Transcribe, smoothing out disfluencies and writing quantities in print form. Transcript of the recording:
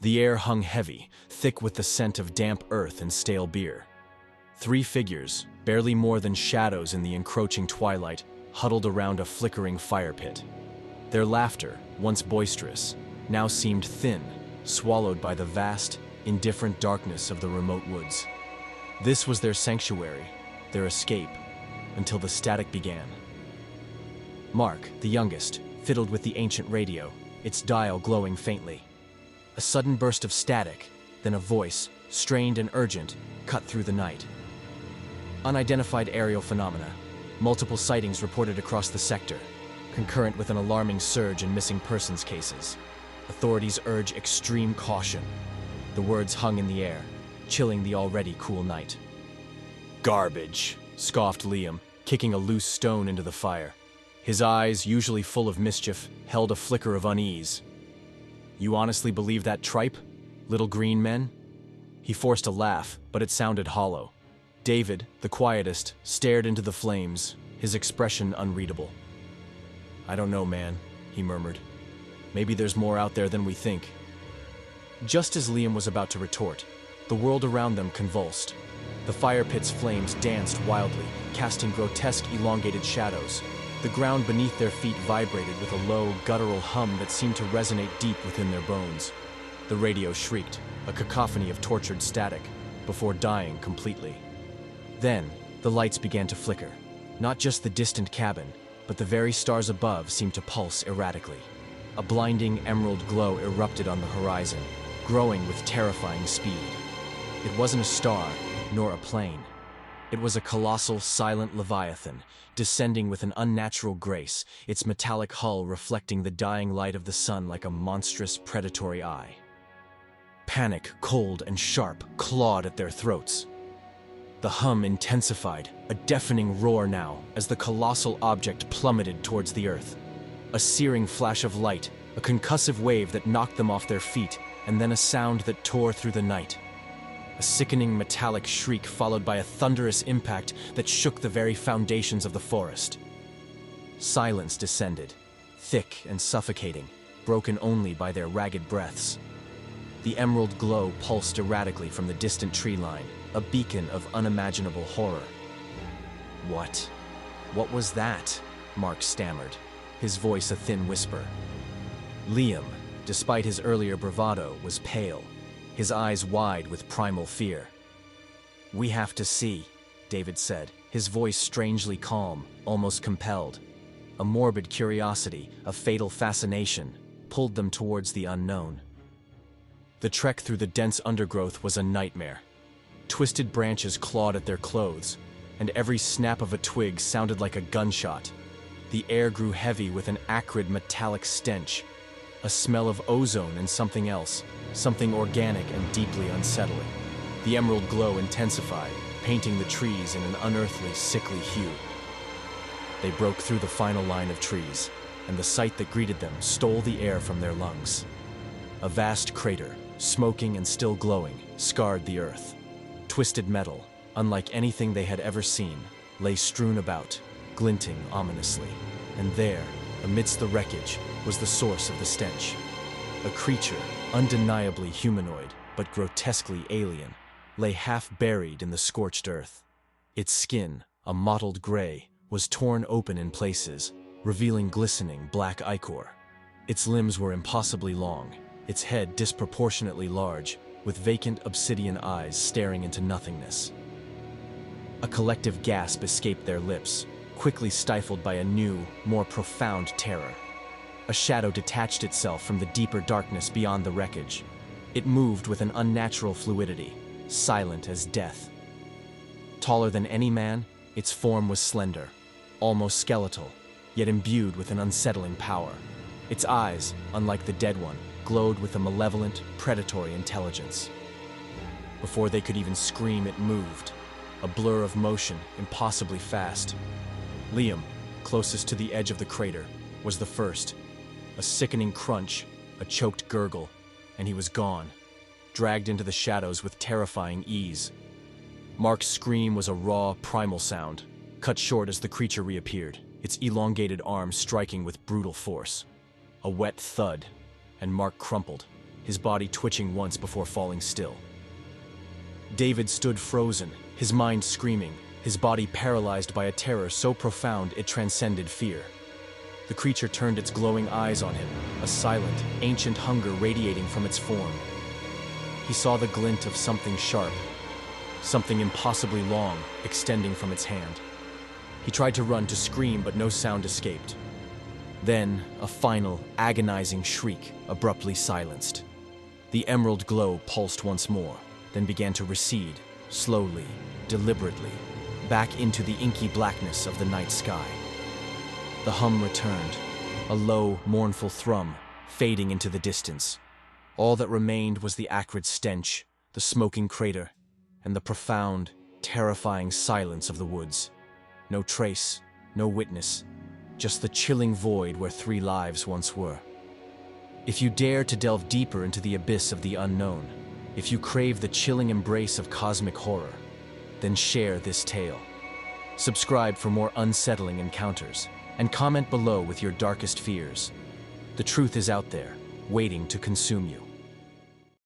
The air hung heavy, thick with the scent of damp earth and stale beer. 3 figures, barely more than shadows in the encroaching twilight, huddled around a flickering fire pit. Their laughter, once boisterous, now seemed thin, swallowed by the vast, indifferent darkness of the remote woods. This was their sanctuary, their escape, until the static began. Mark, the youngest, fiddled with the ancient radio, its dial glowing faintly. A sudden burst of static, then a voice, strained and urgent, cut through the night. Unidentified aerial phenomena, multiple sightings reported across the sector, concurrent with an alarming surge in missing persons cases. Authorities urge extreme caution. The words hung in the air, chilling the already cool night. "Garbage," scoffed Liam, kicking a loose stone into the fire. His eyes, usually full of mischief, held a flicker of unease. "You honestly believe that tripe? Little green men?" He forced a laugh, but it sounded hollow. David, the quietest, stared into the flames, his expression unreadable. "I don't know, man," he murmured. "Maybe there's more out there than we think." Just as Liam was about to retort, the world around them convulsed. The fire pit's flames danced wildly, casting grotesque, elongated shadows. The ground beneath their feet vibrated with a low, guttural hum that seemed to resonate deep within their bones. The radio shrieked, a cacophony of tortured static, before dying completely. Then, the lights began to flicker. Not just the distant cabin, but the very stars above seemed to pulse erratically. A blinding emerald glow erupted on the horizon, growing with terrifying speed. It wasn't a star, nor a plane. It was a colossal, silent leviathan, descending with an unnatural grace, its metallic hull reflecting the dying light of the sun like a monstrous, predatory eye. Panic, cold and sharp, clawed at their throats. The hum intensified, a deafening roar now, as the colossal object plummeted towards the earth. A searing flash of light, a concussive wave that knocked them off their feet, and then a sound that tore through the night. A sickening metallic shriek followed by a thunderous impact that shook the very foundations of the forest. Silence descended, thick and suffocating, broken only by their ragged breaths. The emerald glow pulsed erratically from the distant tree line, a beacon of unimaginable horror. What was that?" Mark stammered, his voice a thin whisper. Liam, despite his earlier bravado, was pale, his eyes wide with primal fear. "We have to see," David said, his voice strangely calm, almost compelled. A morbid curiosity, a fatal fascination, pulled them towards the unknown. The trek through the dense undergrowth was a nightmare. Twisted branches clawed at their clothes, and every snap of a twig sounded like a gunshot. The air grew heavy with an acrid metallic stench, a smell of ozone and something else, something organic and deeply unsettling. The emerald glow intensified, painting the trees in an unearthly, sickly hue. They broke through the final line of trees, and the sight that greeted them stole the air from their lungs. A vast crater, smoking and still glowing, scarred the earth. Twisted metal, unlike anything they had ever seen, lay strewn about, glinting ominously. And there, amidst the wreckage, was the source of the stench. A creature, undeniably humanoid, but grotesquely alien, lay half-buried in the scorched earth. Its skin, a mottled gray, was torn open in places, revealing glistening black ichor. Its limbs were impossibly long, its head disproportionately large, with vacant obsidian eyes staring into nothingness. A collective gasp escaped their lips, quickly stifled by a new, more profound terror. A shadow detached itself from the deeper darkness beyond the wreckage. It moved with an unnatural fluidity, silent as death. Taller than any man, its form was slender, almost skeletal, yet imbued with an unsettling power. Its eyes, unlike the dead one, glowed with a malevolent, predatory intelligence. Before they could even scream, it moved, a blur of motion, impossibly fast. Liam, closest to the edge of the crater, was the first. A sickening crunch, a choked gurgle, and he was gone, dragged into the shadows with terrifying ease. Mark's scream was a raw, primal sound, cut short as the creature reappeared, its elongated arm striking with brutal force. A wet thud, and Mark crumpled, his body twitching once before falling still. David stood frozen, his mind screaming, his body paralyzed by a terror so profound it transcended fear. The creature turned its glowing eyes on him, a silent, ancient hunger radiating from its form. He saw the glint of something sharp, something impossibly long, extending from its hand. He tried to run, to scream, but no sound escaped. Then, a final, agonizing shriek, abruptly silenced. The emerald glow pulsed once more, then began to recede, slowly, deliberately, back into the inky blackness of the night sky. The hum returned, a low, mournful thrum, fading into the distance. All that remained was the acrid stench, the smoking crater, and the profound, terrifying silence of the woods. No trace, no witness, just the chilling void where 3 lives once were. If you dare to delve deeper into the abyss of the unknown, if you crave the chilling embrace of cosmic horror, then share this tale. Subscribe for more unsettling encounters, and comment below with your darkest fears. The truth is out there, waiting to consume you.